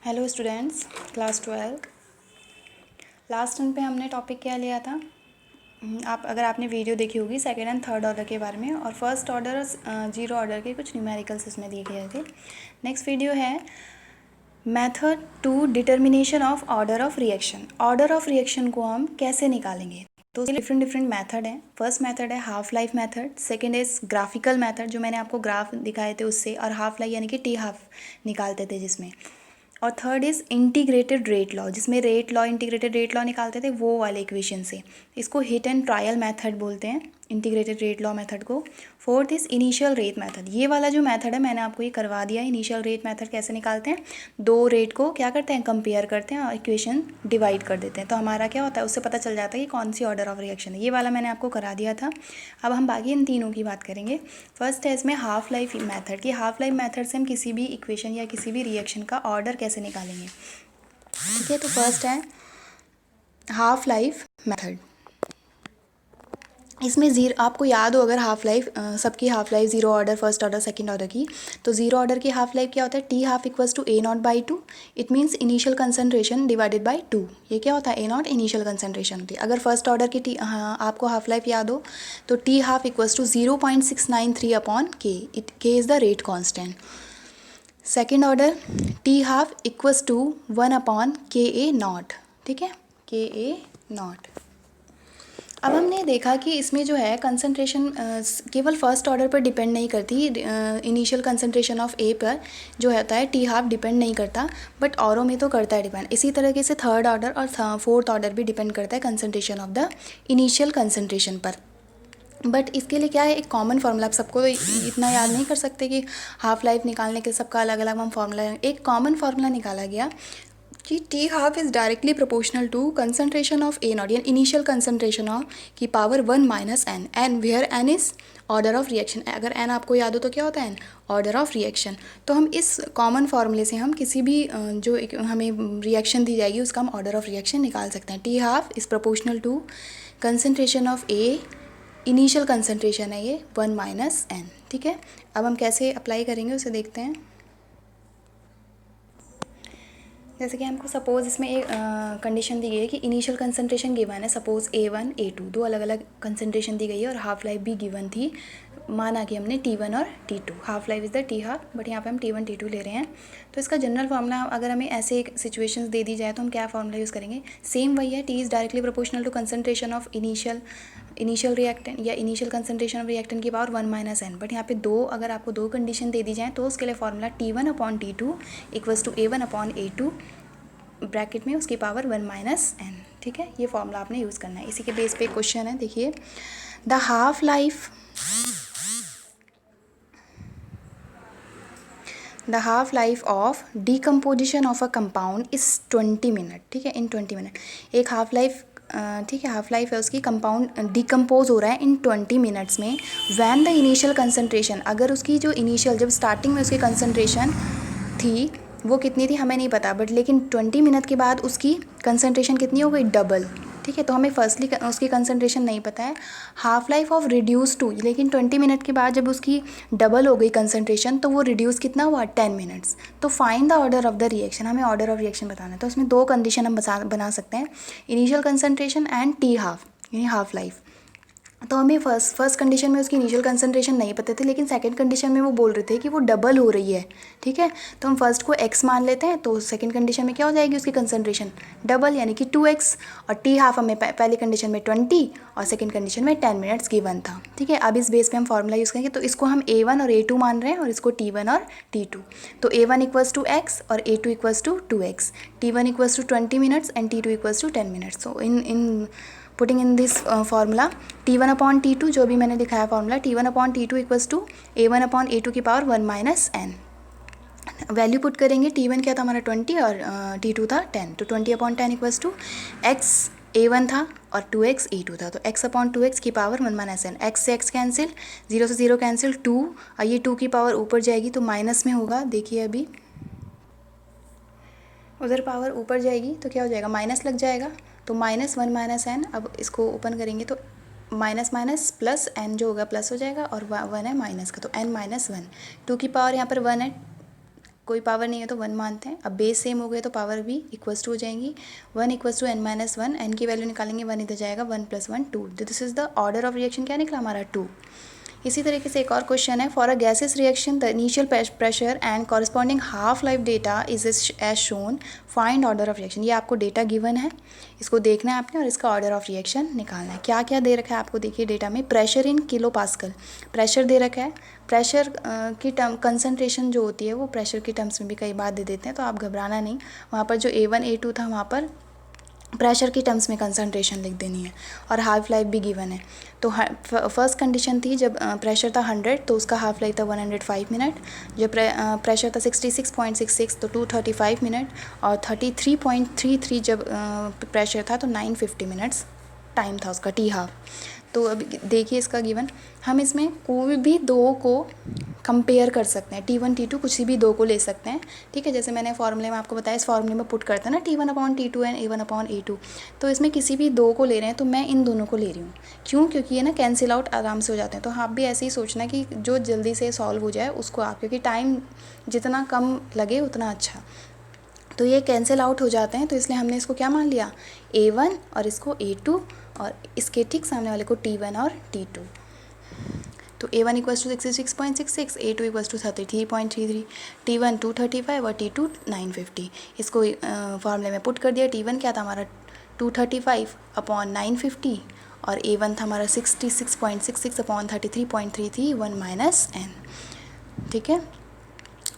Hello students, class 12 last time पे हमने topic क्या लिया था। आप अगर आपने वीडियो देखी होगी सेकेंड एंड थर्ड ऑर्डर के बारे में, और फर्स्ट ऑर्डर जीरो ऑर्डर के कुछ न्यूमेरिकल्स इसमें दिए गए थे। नेक्स्ट वीडियो है method to determination of order of reaction. Order of reaction को हम कैसे निकालेंगे, तो डिफरेंट डिफरेंट मेथड हैं। फर्स्ट मेथड है half life method, second is graphical method जो मैंने आपको ग्राफ दिखाए थे उससे, और हाफ लाइफ यानी कि टी हाफ निकालते थे जिसमें, और third is integrated rate law जिसमें rate law integrated rate law निकालते थे वो वाले इक्वेशन से। इसको हिट एंड ट्रायल मेथड बोलते हैं, इंटीग्रेटेड रेट लॉ मेथड को। Fourth is initial rate method. ये वाला जो मेथड है मैंने आपको ये करवा दिया है। इनिशियल रेट मेथड कैसे निकालते हैं, दो रेट को क्या करते हैं, कंपेयर करते हैं और इक्वेशन डिवाइड कर देते हैं, तो हमारा क्या होता है उससे पता चल जाता है कि कौन सी ऑर्डर ऑफ रिएक्शन है। ये वाला मैंने आपको करा दिया था। अब हम बाकी इन तीनों की बात करेंगे। फर्स्ट है इसमें हाफ लाइफ मेथड की। हाफ लाइफ मेथड से हम किसी भी इक्वेशन या किसी भी रिएक्शन का ऑर्डर कैसे निकालेंगे। ठीक है, तो फर्स्ट है हाफ लाइफ मेथड। इसमें ज़ीरो, आपको याद हो अगर हाफ लाइफ, सबकी half life zero order, first order, second order की, तो जीरो ऑर्डर की हाफ लाइफ क्या होता है, T half equals to A not by two. It means initial concentration divided by two. ये क्या होता है, ए नॉट इनिशियल कंसनट्रेशन होती है। अगर फर्स्ट ऑर्डर की टी, आपको हाफ लाइफ याद हो तो T half equals to 0.693 upon k. K is the rate constant. Second order T half equals to 1 upon k a not. ठीक है, के ए नॉट। अब हमने देखा कि इसमें जो है कंसंट्रेशन केवल फर्स्ट ऑर्डर पर डिपेंड नहीं करती, इनिशियल कंसंट्रेशन ऑफ ए पर जो होता है टी हाफ डिपेंड नहीं करता, बट औरों में तो करता है डिपेंड। इसी तरीके से थर्ड ऑर्डर और फोर्थ ऑर्डर भी डिपेंड करता है concentration of the initial concentration पर। बट इसके लिए क्या है, एक कॉमन फार्मूला। आप सबको तो इतना याद नहीं कर सकते कि हाफ लाइफ निकालने के सबका अलग अलग हम फार्मूला, एक कॉमन फार्मूला निकाला गया कि T half is directly proportional to concentration of a not, यानी इनिशियल कंसंट्रेशन ऑफ की power 1 minus n, n where n is order of reaction. अगर एन आपको याद हो तो क्या होता है, एन ऑर्डर ऑफ रिएक्शन। तो हम इस कॉमन फार्मूले से हम किसी भी जो हमें रिएक्शन दी जाएगी उसका हम ऑर्डर ऑफ रिएक्शन निकाल सकते हैं। T half is proportional to concentration of a, initial concentration है ये 1 माइनस एन। ठीक है, अब हम कैसे अप्लाई करेंगे उसे देखते हैं। जैसे कि हमको सपोज़ इसमें एक कंडीशन दी गई है कि इनिशियल कंसंट्रेशन गिवन है, सपोज़ A1 A2 दो अलग अलग कंसंट्रेशन दी गई है, और हाफ लाइफ भी गिवन थी। माना कि हमने T1 और T2, half life is the T half, but यहाँ पे हम T1 T2 ले रहे हैं। तो इसका जनरल फार्मूला अगर हमें ऐसे सिचुएशंस दे दी जाए तो हम क्या फार्मूला यूज़ करेंगे, सेम वही है, T is directly proportional to concentration of initial reactant या इनिशियल कंसंट्रेशन ऑफ रिएक्टेंट की पावर 1 माइनस एन। बट यहाँ पे दो, अगर आपको दो कंडीशन दे दी जाए तो उसके लिए formula T1 upon T2 equals to A1 upon A2 bracket में उसकी पावर 1 माइनस एन। ठीक है, ये फॉर्मूला आपने यूज़ करना है। इसी के बेस पे क्वेश्चन है, देखिए the half life of decomposition of a compound is 20 minute. ठीक है, इन 20 मिनट एक हाफ लाइफ, ठीक है, हाफ लाइफ है उसकी, कंपाउंड डिकम्पोज हो रहा है इन 20 मिनट्स में। वैन द इनिशियल कंसंट्रेशन, अगर उसकी जो इनिशियल, जब स्टार्टिंग में उसकी कंसंट्रेशन थी वो कितनी थी हमें नहीं पता, बट लेकिन 20 मिनट के बाद उसकी कंसंट्रेशन कितनी हो गई, डबल। ठीक है, तो हमें फर्स्टली उसकी कंसंट्रेशन नहीं पता है। Half life of reduce to, लेकिन 20 मिनट के बाद जब उसकी डबल हो गई कंसंट्रेशन तो वो रिड्यूस कितना हुआ, 10 मिनट्स। तो find the order of the reaction, हमें ऑर्डर ऑफ रिएक्शन बताना है। तो उसमें दो कंडीशन हम बना सकते हैं, initial concentration and T half यानी हाफ लाइफ। तो हमें फर्स्ट कंडीशन में उसकी इनिशियल कंसंट्रेशन नहीं पता थी, लेकिन सेकंड कंडीशन में वो बोल रहे थे कि वो डबल हो रही है। ठीक है, तो हम फर्स्ट को x मान लेते हैं, तो सेकंड कंडीशन में क्या हो जाएगी उसकी कंसंट्रेशन डबल यानी कि 2x, और टी हाफ हमें पहली कंडीशन में 20 और सेकंड कंडीशन में 10 मिनट्स गिवन था। ठीक है, अब इस बेस पे हम फार्मूला यूज़ करेंगे। तो इसको हम A1 और A2 मान रहे हैं और इसको T1 और T2। तो A1 इक्वल्स टू x और A2 equals to 2x, T1 equals to 20 minutes and T2 equals to 10 minutes. So in putting in this formula T1 upon T2 जो भी मैंने दिखाया formula, T1 upon T2 equals to A1 upon A2 की power 1 minus n. Value put करेंगे, T1 क्या था हमारा 20 और T2 था 10, तो 20 upon 10 equals to x A1 था और 2x A2 था, तो x अपॉन 2x की पावर 1 माइनस एन। x से x कैंसिल, 0 से 0 कैंसिल, 2, और ये 2 की पावर ऊपर जाएगी तो माइनस में होगा। देखिए अभी उधर पावर ऊपर जाएगी तो क्या हो जाएगा, माइनस लग जाएगा, तो माइनस 1 माइनस एन। अब इसको ओपन करेंगे तो माइनस माइनस प्लस एन जो होगा प्लस हो जाएगा, और 1 है माइनस का, तो एन माइनस 1, 2 की पावर यहाँ पर 1 है, कोई पावर नहीं है तो 1 मानते हैं। अब बेस सेम हो गए तो पावर भी इक्वल्स टू हो जाएंगी। 1 equals to n minus 1, n की वैल्यू निकालेंगे 1 इधर जाएगा, 1 + 1 2। This is the order of reaction क्या निकला हमारा 2। इसी तरीके से एक और क्वेश्चन है, for a gaseous reaction the initial pressure and corresponding half life data is as shown, find order of reaction. ये आपको डेटा गिवन है, इसको देखना है आपने और इसका ऑर्डर ऑफ रिएक्शन निकालना है। क्या क्या दे रखा है आपको, देखिए डेटा में pressure in kilo pascal, pressure दे रखा है। प्रेशर की टर्म कंसनट्रेशन जो होती है वो प्रेशर की टर्म्स में भी कई बार दे देते हैं, तो आप घबराना नहीं। वहाँ पर जो A1 A2 था वहाँ पर प्रेशर की टर्म्स में कंसंट्रेशन लिख देनी है, और हाफ लाइफ भी गिवन है। तो फर्स्ट कंडीशन थी जब प्रेशर था 100 तो उसका हाफ लाइफ था 105 मिनट, जब प्रेशर था 66.66 तो 235 मिनट, और 33.33 जब प्रेशर था तो 950 मिनट्स टाइम था उसका, टी हाफ। तो अब देखिए इसका गिवन, हम इसमें कोई भी दो को कंपेयर कर सकते हैं, T1 T2 कुछ भी दो को ले सकते हैं, ठीक है। जैसे मैंने फॉर्मूले में आपको बताया, इस फॉर्मूले में पुट करते हैं ना T1/T2 एंड A1/A2, तो इसमें किसी भी दो को ले रहे हैं तो मैं इन दोनों को ले रही हूँ। क्यों? क्योंकि ये ना कैंसिल आउट आराम से हो जाते हैं। तो आप भी ऐसे ही सोचना कि जो जल्दी से सॉल्व हो जाए उसको आप, क्योंकि टाइम जितना कम लगे उतना अच्छा। तो ये कैंसिल आउट हो जाते हैं, तो इसलिए हमने इसको क्या मान लिया, A1 और इसको A2, और इसके ठीक सामने वाले को T1 और T2। तो A1 = 66.66, A2 = 33.33, T1 235 और T2 950। इसको फॉर्मूले में पुट कर दिया। T1 क्या था हमारा 235/950, और A1 था हमारा 66.66/33.33 1 - n, ठीक है।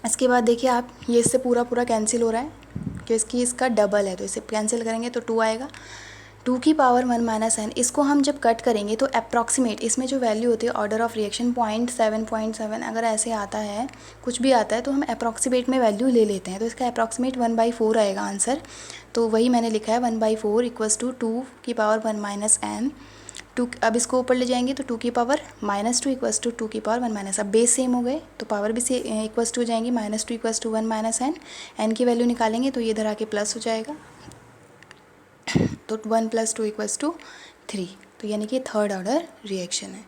इसके बाद देखिए आप, ये इससे पूरा पूरा कैंसिल हो रहा है कि इसका डबल है, तो इसे कैंसिल करेंगे तो 2 आएगा, 2 की पावर 1 - n। इसको हम जब कट करेंगे तो अप्रॉक्सीमेट इसमें जो वैल्यू होती है ऑर्डर ऑफ रिएक्शन 0.7 अगर ऐसे आता है, कुछ भी आता है तो हम अप्रॉक्सीमेट में वैल्यू ले लेते हैं। तो इसका अप्रॉक्सीमेट 1/4 आएगा आंसर, तो वही मैंने लिखा है 1/4 = 2 की पावर 1 - n। 2, अब इसको ऊपर ले जाएंगे तो 2 की पावर -2 = 2 की पावर 1 - अब बेस सेम हो गए तो पावर भी इक्वल्स टू हो जाएंगी, -2 = 1 - n। n की वैल्यू निकालेंगे तो ये इधर आके प्लस हो जाएगा, तो 1 + 2 = 3, तो यानी कि थर्ड ऑर्डर रिएक्शन है।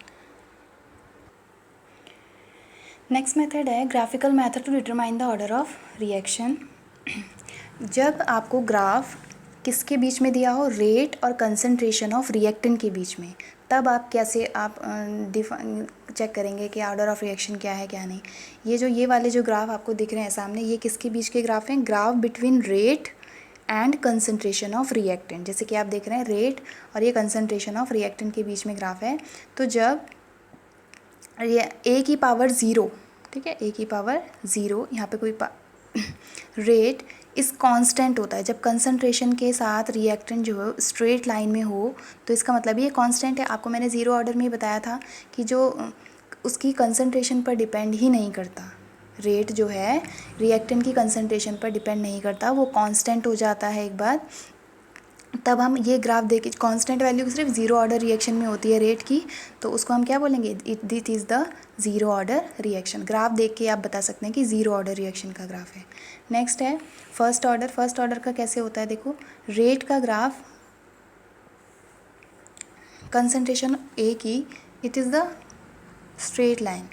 नेक्स्ट मेथड है graphical method to determine the order of reaction. जब आपको ग्राफ किसके बीच में दिया हो, रेट और कंसंट्रेशन ऑफ रिएक्टेंट के बीच में, तब आप कैसे आप चेक करेंगे कि ऑर्डर ऑफ रिएक्शन क्या है क्या नहीं। ये वाले जो ग्राफ आपको दिख रहे हैं सामने, ये किसके बीच के ग्राफ हैं, graph between rate and concentration of reactant. जैसे कि आप देख रहे हैं रेट और ये कंसंट्रेशन ऑफ रिएक्टेंट के बीच में ग्राफ है। तो जब A की पावर 0, ठीक है, A की पावर 0, यहाँ पे कोई रेट इस कांस्टेंट होता है। जब कंसंट्रेशन के साथ रिएक्टेंट जो है स्ट्रेट लाइन में हो तो इसका मतलब ये कांस्टेंट है। आपको मैंने ज़ीरो ऑर्डर में ही बताया था कि जो उसकी कंसंट्रेशन पर डिपेंड ही नहीं करता, रेट जो है रिएक्टेंट की कंसंट्रेशन पर डिपेंड नहीं करता, वो कांस्टेंट हो जाता है एक बार। तब हम ये ग्राफ देख, कांस्टेंट वैल्यू सिर्फ ज़ीरो ऑर्डर रिएक्शन में होती है रेट की, तो उसको हम क्या बोलेंगे, this is the zero order reaction. Graph देख के आप बता सकते हैं कि ज़ीरो ऑर्डर रिएक्शन का ग्राफ है। नेक्स्ट है फर्स्ट ऑर्डर। फर्स्ट ऑर्डर का कैसे होता है, देखो रेट का ग्राफ कंसंट्रेशन A की, it is the straight line,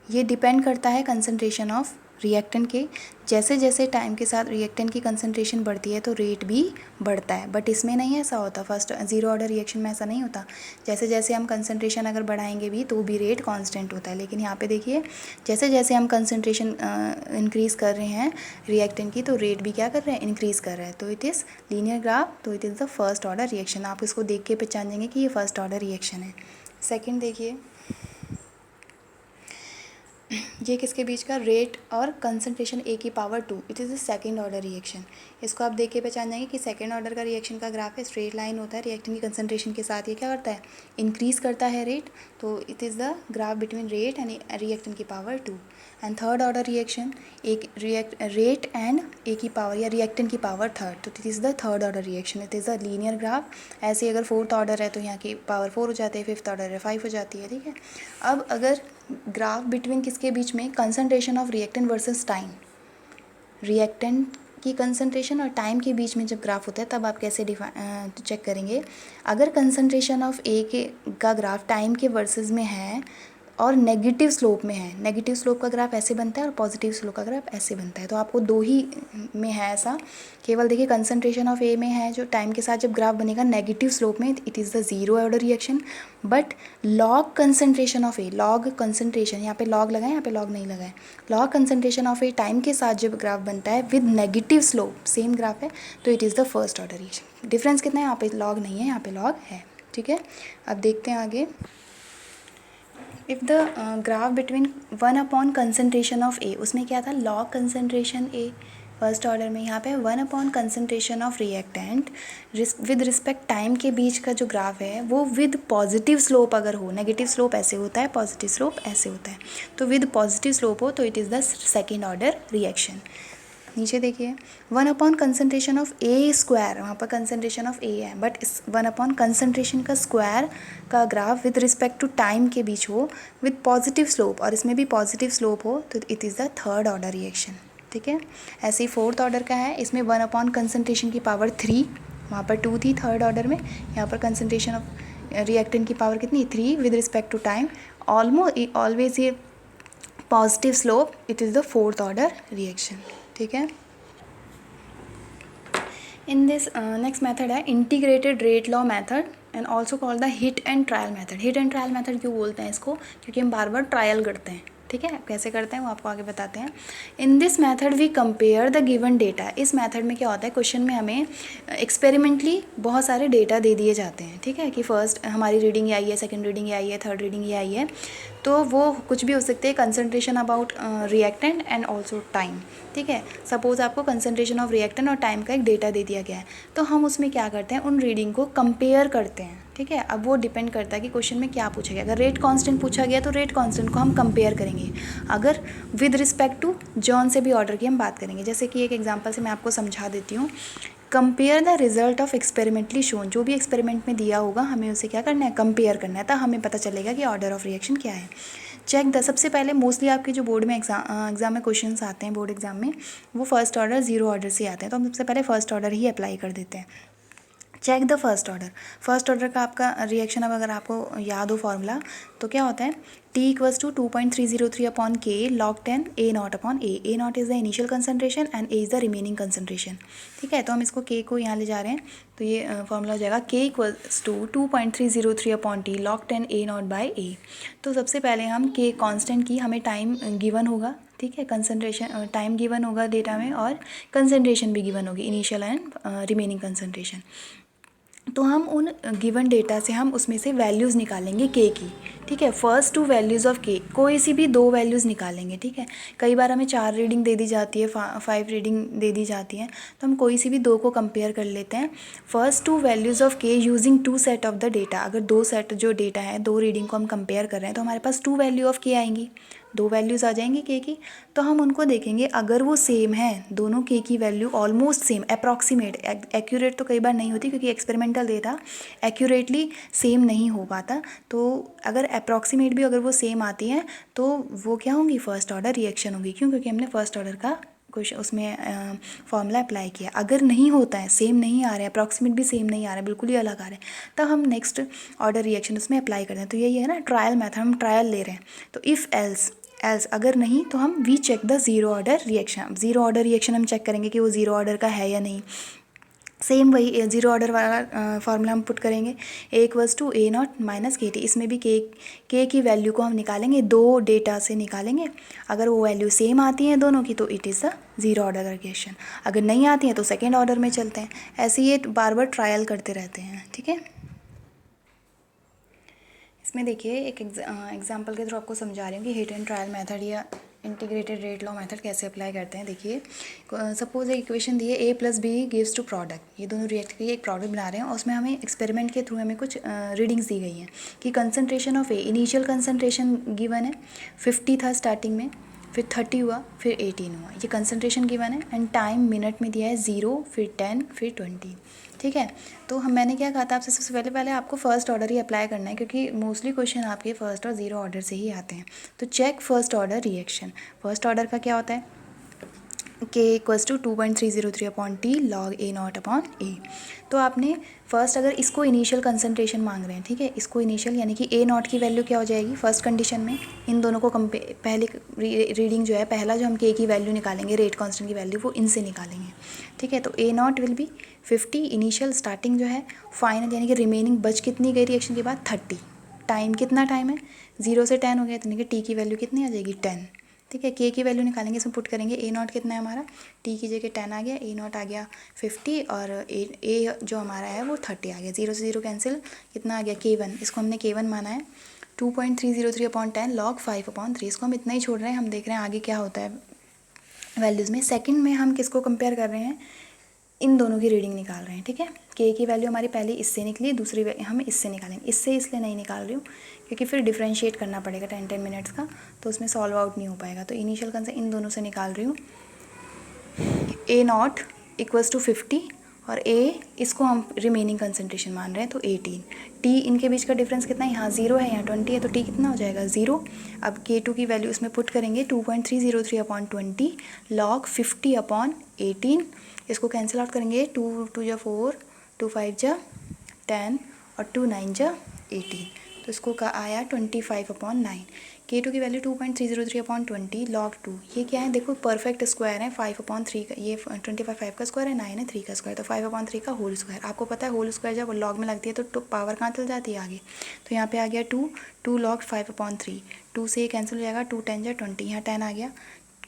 ये डिपेंड करता है कंसंट्रेशन ऑफ रिएक्टेंट के। जैसे जैसे टाइम के साथ रिएक्टेंट की कंसंट्रेशन बढ़ती है तो रेट भी बढ़ता है, बट इसमें नहीं ऐसा होता, फर्स्ट ज़ीरो ऑर्डर रिएक्शन में ऐसा नहीं होता। जैसे जैसे हम कंसंट्रेशन अगर बढ़ाएंगे भी तो भी रेट कांस्टेंट होता है। लेकिन यहाँ पे देखिए जैसे जैसे हम कंसंट्रेशन इंक्रीज़ कर रहे हैं रिएक्टेंट की, तो रेट भी क्या कर रहे हैं, इंक्रीज़ कर रहे हैं। तो इट इज़ लीनियर ग्राफ, तो it is the first order reaction. आप इसको देख के पहचान जाएंगे कि ये फर्स्ट ऑर्डर रिएक्शन है। सेकेंड देखिए, ये किसके बीच का, रेट और कंसंट्रेशन A की power 2, it is the second order reaction. इसको आप देख के पहचान जाएंगे कि सेकेंड ऑर्डर का रिएक्शन का ग्राफ है, स्ट्रेट लाइन होता है, रिएक्टेंट की कंसंट्रेशन के साथ ये क्या करता है, इंक्रीज़ करता है रेट। तो it is the graph between rate and reactant की power 2। And third order reaction, एक रेट एंड A की पावर या रिएक्टेंट की पावर थर्ड, तो it is the third order reaction, it is the linear graph. ऐसे अगर fourth order है तो यहाँ की पावर 4 हो जाती है, फिफ्थ ऑर्डर है 5 हो जाती है, ठीक है। अब अगर ग्राफ बिटवीन किसके बीच में, concentration of reactant versus time, reactant की कंसंट्रेशन और टाइम के बीच में जब ग्राफ होता है तब आप कैसे चेक करेंगे। अगर कंसंट्रेशन ऑफ A का ग्राफ टाइम के वर्सेस में है और नेगेटिव स्लोप में है। नेगेटिव स्लोप का ग्राफ ऐसे बनता है और पॉजिटिव स्लोप का ग्राफ ऐसे बनता है। तो आपको दो ही में है ऐसा, केवल देखिए कंसंट्रेशन ऑफ ए में है जो टाइम के साथ जब ग्राफ बनेगा नेगेटिव स्लोप में it is the zero order reaction, but log concentration of A, log concentration, यहाँ पे लॉग लगाए यहाँ पे लॉग नहीं लगाए, log concentration of A time के साथ जब ग्राफ बनता है with negative slope, same graph है, तो it is the first order reaction. Difference कितना है, यहाँ पे लॉग नहीं है यहाँ पे लॉग है, ठीक है। अब देखते हैं आगे। If the graph between 1 concentration of A, उसमें क्या था log concentration A first order में, यहाँ पे 1 concentration of reactant with respect time के बीच का जो ग्राफ है वो विद पॉजिटिव स्लोप अगर हो, नेगेटिव स्लोप ऐसे होता है, पॉजिटिव स्लोप ऐसे होता है, तो विद पॉजिटिव स्लोप हो तो it is the second order reaction. नीचे देखिए 1 कंसंट्रेशन ऑफ ए स्क्वायर, वहाँ पर कंसंट्रेशन ऑफ ए है, बट इस 1 कंसंट्रेशन का स्क्वायर का graph with respect to time के बीच हो विद पॉजिटिव स्लोप, और इसमें भी पॉजिटिव स्लोप हो तो it is the third order reaction, ठीक है। ऐसे ही फोर्थ ऑर्डर का है, इसमें 1 कंसंट्रेशन की पावर 3, वहाँ पर 2 थी थर्ड ऑर्डर में, यहाँ पर कंसंट्रेशन ऑफ रिएक्टेंट की पावर कितनी 3 with respect to time, almost always ये positive slope, it is the fourth order reaction, ठीक है। इन दिस नेक्स्ट मेथड है integrated rate law method and also called the hit and trial method. Hit and trial method क्यों बोलते हैं इसको, क्योंकि हम बार बार ट्रायल करते हैं, ठीक है। कैसे करते हैं वो आपको आगे बताते हैं। In this method we compare the given data. इस मेथड में क्या होता है, क्वेश्चन में हमें एक्सपेरिमेंटली बहुत सारे डेटा दे दिए जाते हैं, ठीक है, कि फर्स्ट हमारी रीडिंग ये आई है, सेकंड रीडिंग ये आई है, थर्ड रीडिंग ये आई है, तो वो कुछ भी हो सकते हैं, concentration about reactant and also time, ठीक है। सपोज़ आपको कंसंट्रेशन ऑफ रिएक्टेंट और टाइम का एक डेटा दे दिया गया है, तो हम उसमें क्या करते हैं, उन रीडिंग को कंपेयर करते हैं, ठीक है। अब वो डिपेंड करता है कि क्वेश्चन में क्या पूछा गया। अगर रेट कांस्टेंट पूछा गया तो रेट कांस्टेंट को हम कंपेयर करेंगे, अगर विद रिस्पेक्ट टू जॉन से भी ऑर्डर की हम बात करेंगे। जैसे कि एक एग्जांपल से मैं आपको समझा देती हूँ। Compare the result of experimentally shown, जो भी एक्सपेरिमेंट में दिया होगा हमें उसे क्या करना है, कंपेयर करना है, तो हमें पता चलेगा कि ऑर्डर ऑफ रिएक्शन क्या है। चेक द, सबसे पहले मोस्टली आपके जो बोर्ड में एग्जाम में क्वेश्चंस आते हैं, बोर्ड एग्जाम में, वो फर्स्ट ऑर्डर जीरो ऑर्डर से आते हैं, तो हम सबसे पहले फर्स्ट ऑर्डर ही अप्लाई कर देते हैं। Check the first order. First order का आपका रिएक्शन अब अगर आपको याद हो फॉर्मूला, तो क्या होता है, T इक्वल्स टू 2.303 अपॉन के log 10 A not upon A. A not is the initial concentration and A is the remaining concentration, ठीक है। तो हम इसको के को यहाँ ले जा रहे हैं, तो ये फॉर्मूला हो जाएगा k equals to 2.303 upon T log 10 A naught by A. तो सबसे पहले हम के कांस्टेंट की, हमें टाइम गिवन होगा, ठीक है, कंसंट्रेशन टाइम गिवन होगा डेटा में, और कंसंट्रेशन भी गिवन होगी, इनिशियल एंड रिमेनिंग कंसंट्रेशन। तो हम उन गिवन डेटा से हम उसमें से वैल्यूज़ निकालेंगे के की, ठीक है। फर्स्ट 2 वैल्यूज़ ऑफ के, कोई सी भी 2 वैल्यूज़ निकालेंगे, ठीक है। कई बार हमें 4 रीडिंग दे दी जाती है, 5 रीडिंग दे दी जाती है, तो हम कोई सी भी 2 को कंपेयर कर लेते हैं। फर्स्ट 2 वैल्यूज़ ऑफ के using 2 set of the data. अगर 2 सेट जो डेटा है, 2 रीडिंग को हम कंपेयर कर रहे हैं, तो हमारे पास 2 वैल्यू ऑफ के आएंगी, 2 वैल्यूज़ आ जाएंगी के की। तो हम उनको देखेंगे, अगर वो सेम है, दोनों के की value almost same, approximate, accurate तो कई बार नहीं होती क्योंकि एक्सपेरिमेंटल डेटा एक्यूरेटली सेम नहीं हो पाता, तो अगर अप्रॉक्सीमेट भी अगर वो सेम आती हैं तो वो क्या होंगी, फर्स्ट ऑर्डर रिएक्शन होगी। क्यों, क्योंकि हमने फर्स्ट ऑर्डर का कुछ उसमें फॉर्मूला अप्लाई किया। अगर नहीं होता है, सेम नहीं आ रहा है, अप्रॉक्सीमेट भी सेम नहीं आ रहा है, बिल्कुल ही अलग आ रहा है, तब हम नेक्स्ट ऑर्डर रिएक्शन उसमें अप्लाई करते हैं। तो यही है ना ट्रायल मेथड, हम ट्रायल ले रहे हैं। तो इफ़ एल्स अगर नहीं तो हम we check the zero order reaction. Zero order reaction हम चेक करेंगे कि वो जीरो ऑर्डर का है या नहीं। सेम वही जीरो ऑर्डर वाला फार्मूला हम पुट करेंगे, A equals to A naught minus k T. इसमें भी के की वैल्यू को हम निकालेंगे, 2 डेटा से निकालेंगे। अगर वो वैल्यू सेम आती हैं दोनों की तो it is the zero order reaction, अगर नहीं आती हैं तो सेकेंड ऑर्डर में चलते हैं। ऐसे ये बार बार ट्रायल करते रहते हैं, ठीक है। इसमें देखिए एक एग्जाम्पल के थ्रू आपको समझा रही हूँ कि हिट एंड ट्रायल मेथड या इंटीग्रेटेड रेट लॉ मेथड कैसे अप्लाई करते हैं। देखिए सपोज एक इक्वेशन दी है, A plus B gives to product. ये दोनों रिएक्ट करके एक प्रोडक्ट बना रहे हैं और उसमें हमें एक्सपेरिमेंट के थ्रू हमें कुछ रीडिंग्स दी गई हैं कि concentration of a, initial concentration given है 50 था स्टार्टिंग में, फिर 30 हुआ, फिर 18 हुआ, ये कंसंट्रेशन गिवन है, एंड टाइम मिनट में दिया है 0, फिर 10, फिर 20, ठीक है। तो मैंने क्या कहा था आपसे, सबसे पहले आपको फर्स्ट ऑर्डर ही अप्लाई करना है क्योंकि मोस्टली क्वेश्चन आपके फर्स्ट और जीरो ऑर्डर से ही आते हैं। तो check first order reaction. First order का क्या होता है, के equals to 2.303/T log A0/A। तो आपने फर्स्ट अगर इसको इनिशियल कंसनट्रेशन मांग रहे हैं, ठीक है, इसको इनिशियल यानी कि A0 की वैल्यू क्या हो जाएगी फर्स्ट कंडीशन में, इन दोनों को पहले रीडिंग जो है, पहला जो हम K की वैल्यू निकालेंगे, रेट कांस्टेंट की वैल्यू, वो इनसे निकालेंगे, ठीक है। तो A0 will be 50 initial starting जो है, फाइनल यानी कि रिमेनिंग बच कितनी गई रिएक्शन के बाद 30, टाइम कितना टाइम है 0 से 10 हो गया, यानी कि T की वैल्यू कितनी आ जाएगी 10, ठीक है। K की वैल्यू निकालेंगे, इसमें पुट करेंगे, A0 कितना है हमारा, T की जगह 10 आ गया, A0 आ गया 50 और A जो हमारा है वो 30 आ गया, 0 से 0 कैंसिल, कितना आ गया K1, इसको हमने K1 माना है 2.303/10 log 5/3, इसको हम इतना ही छोड़ रहे हैं, हम देख रहे हैं आगे क्या होता है वैल्यूज़ में। सेकंड में हम किसको कंपेयर कर रहे हैं, इन दोनों की रीडिंग निकाल रहे हैं, ठीक है। K की वैल्यू हमारी पहले इससे निकली, दूसरी हम इससे निकालेंगे, इससे इसलिए नहीं निकाल रही हूँ क्योंकि फिर डिफ्रेंशिएट करना पड़ेगा 10 मिनट्स का, तो उसमें सॉल्व आउट नहीं हो पाएगा। तो इनिशियल कंसेप्ट इन दोनों से निकाल रही हूँ, A0 इक्वल्स टू 50 और A इसको हम रिमेनिंग कंसनट्रेशन मान रहे हैं तो 18, T इनके बीच का डिफरेंस कितना है, यहाँ 0 है, यहाँ 20 है, तो T कितना हो जाएगा 0। अब K2 की वैल्यू इसमें पुट करेंगे 2.303/20 log 50/18, इसको कैंसिल आउट करेंगे, 2 2 जा 4, 2 5 जा 10 और 2 9 जा 18, तो इसको का आया 25/9। K2 की वैल्यू 2.303/20 log 2, ये क्या है देखो परफेक्ट स्क्वायर है 5/3 का, ये 25 5 का स्क्वायर है, 9 है 3 का स्क्वायर, तो 5/3 का होल स्क्वायर। आपको पता है होल स्क्वायर जब लॉग में लगती है तो पावर कहाँ चल जाती है आगे, तो यहाँ पे आ गया 2 log 5/3, 2 से ये कैंसिल हो जाएगा, 2 10 जा 20, यहाँ 10 आ गया,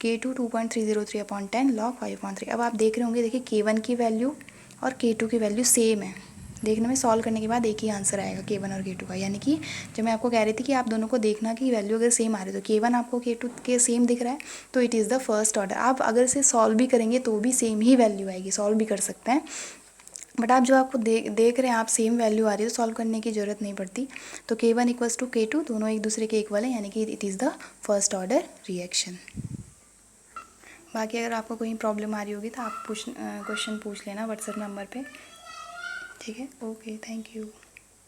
K2 2.303/10 log 5/3। अब आप देख रहे होंगे, देखिए K1 की वैल्यू और K2 की वैल्यू सेम है, देखने में सॉल्व करने के बाद एक ही आंसर आएगा K1 और K2 का, यानी कि जब मैं आपको कह रही थी कि आप दोनों को देखना कि वैल्यू अगर सेम आ रही है तो K1 आपको K2 के सेम दिख रहा है तो it is the first order. आप अगर इसे सॉल्व भी करेंगे तो भी सेम ही वैल्यू आएगी, सॉल्व भी कर सकते हैं, बट आप जो आपको देख रहे हैं आप सेम वैल्यू आ रही है तो सॉल्व करने की ज़रूरत नहीं पड़ती। तो K1 इक्वल्स टू K2 दोनों एक दूसरे के इक्वल है, यानी कि it is the first order reaction. बाकी अगर आपको कोई प्रॉब्लम आ रही होगी तो आप क्वेश्चन पूछ लेना व्हाट्सएप नंबर पे, ठीक है। Okay, thank you.